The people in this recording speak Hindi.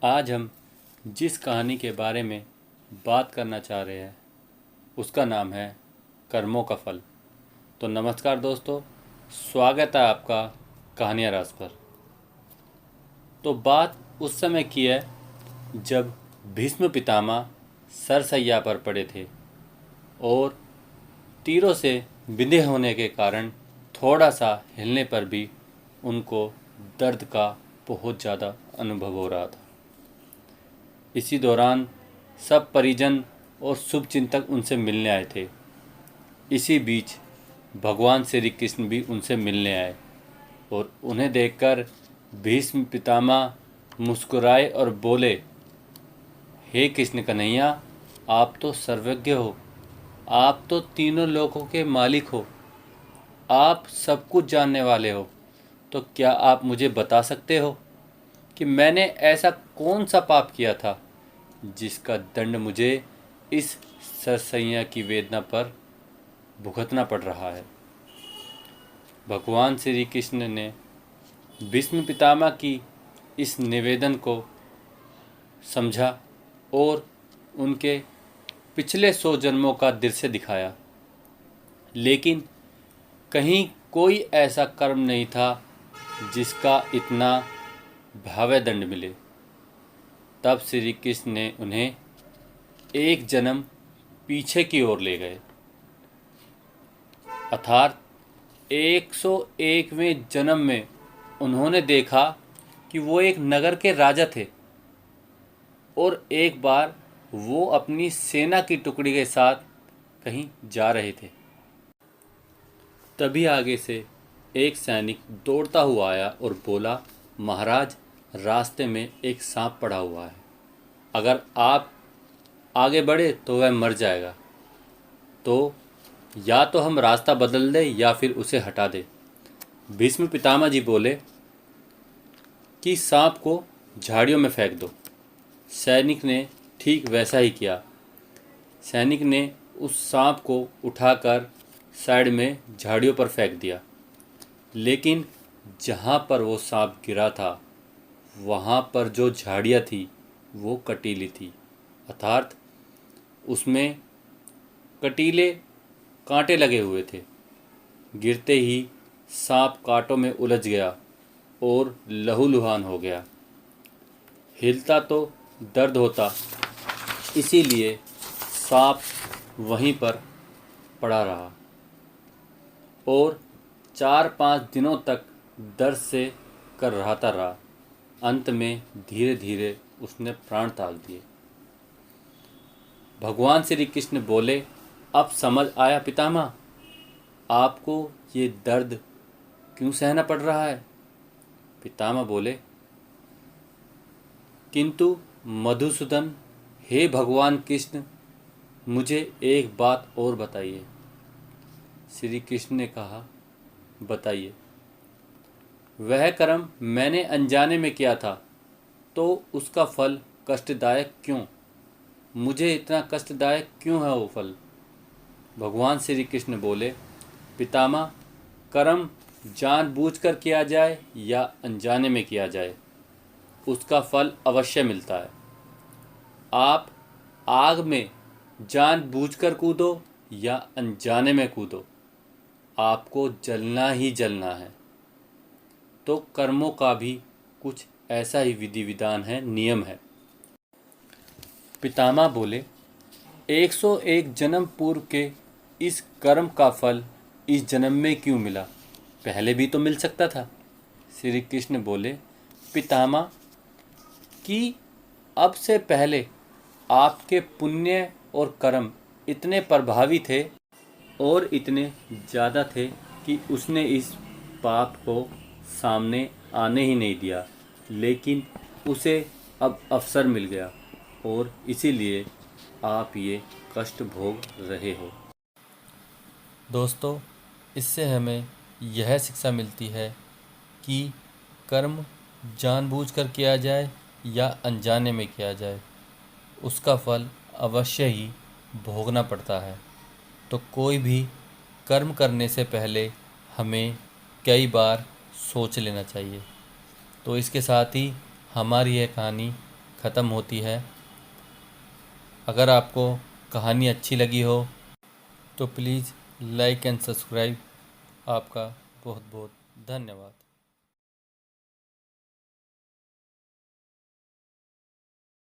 आज हम जिस कहानी के बारे में बात करना चाह रहे हैं उसका नाम है कर्मों का फल। तो नमस्कार दोस्तों, स्वागत है आपका कहानियाँ रास पर। तो बात उस समय की है जब भीष्म पितामह सरसैया पर पड़े थे और तीरों से बिंधे होने के कारण थोड़ा सा हिलने पर भी उनको दर्द का बहुत ज़्यादा अनुभव हो रहा था। इसी दौरान सब परिजन और शुभचिंतक उनसे मिलने आए थे। इसी बीच भगवान श्री कृष्ण भी उनसे मिलने आए और उन्हें देखकर भीष्म पितामह मुस्कुराए और बोले, हे कृष्ण कन्हैया, आप तो सर्वज्ञ हो, आप तो तीनों लोकों के मालिक हो, आप सब कुछ जानने वाले हो। तो क्या आप मुझे बता सकते हो कि मैंने ऐसा कौन सा पाप किया था जिसका दंड मुझे इस सरसैया की वेदना पर भुगतना पड़ रहा है। भगवान श्री कृष्ण ने भीष्म पितामह की इस निवेदन को समझा और उनके पिछले 100 जन्मों का दृश्य दिखाया, लेकिन कहीं कोई ऐसा कर्म नहीं था जिसका इतना भयावह दंड मिले। तब श्री कृष्ण ने उन्हें एक जन्म पीछे की ओर ले गए, अर्थात 101वें जन्म में उन्होंने देखा कि वो एक नगर के राजा थे और एक बार वो अपनी सेना की टुकड़ी के साथ कहीं जा रहे थे। तभी आगे से एक सैनिक दौड़ता हुआ आया और बोला, महाराज, रास्ते में एक सांप पड़ा हुआ है, अगर आप आगे बढ़े तो वह मर जाएगा। तो या तो हम रास्ता बदल दें या फिर उसे हटा दें। भीष्म पितामह जी बोले कि सांप को झाड़ियों में फेंक दो। सैनिक ने ठीक वैसा ही किया। सैनिक ने उस सांप को उठाकर साइड में झाड़ियों पर फेंक दिया, लेकिन जहाँ पर वो सांप गिरा था वहाँ पर जो झाड़ियाँ थी वो कटीली थी, अर्थात उसमें कटीले कांटे लगे हुए थे। गिरते ही सांप कांटों में उलझ गया और लहूलुहान हो गया। हिलता तो दर्द होता, इसीलिए सांप वहीं पर पड़ा रहा और 4-5 दिनों तक दर्द से कराहता रहा। अंत में धीरे धीरे उसने प्राण त्याग दिए। भगवान श्री कृष्ण बोले, अब समझ आया पितामह, आपको ये दर्द क्यों सहना पड़ रहा है। पितामह बोले, किंतु मधुसूदन, हे भगवान कृष्ण, मुझे एक बात और बताइए। श्री कृष्ण ने कहा, बताइए। वह कर्म मैंने अनजाने में किया था, तो उसका फल कष्टदायक क्यों? मुझे इतना कष्टदायक क्यों है वो फल? भगवान श्री कृष्ण बोले, पितामह, कर्म जानबूझकर किया जाए या अनजाने में किया जाए, उसका फल अवश्य मिलता है। आप आग में जानबूझकर कूदो या अनजाने में कूदो, आपको जलना ही जलना है। तो कर्मों का भी कुछ ऐसा ही विधि विधान है, नियम है। पितामह बोले, 101 जन्म पूर्व के इस कर्म का फल इस जन्म में क्यों मिला? पहले भी तो मिल सकता था। श्री कृष्ण बोले, पितामह, कि अब से पहले आपके पुण्य और कर्म इतने प्रभावी थे और इतने ज़्यादा थे कि उसने इस पाप को सामने आने ही नहीं दिया, लेकिन उसे अब अवसर मिल गया और इसीलिए आप ये कष्ट भोग रहे हो। दोस्तों, इससे हमें यह शिक्षा मिलती है कि कर्म जानबूझकर किया जाए या अनजाने में किया जाए, उसका फल अवश्य ही भोगना पड़ता है। तो कोई भी कर्म करने से पहले हमें कई बार सोच लेना चाहिए। तो इसके साथ ही हमारी यह कहानी ख़त्म होती है। अगर आपको कहानी अच्छी लगी हो तो प्लीज़ लाइक एंड सब्सक्राइब। आपका बहुत बहुत धन्यवाद।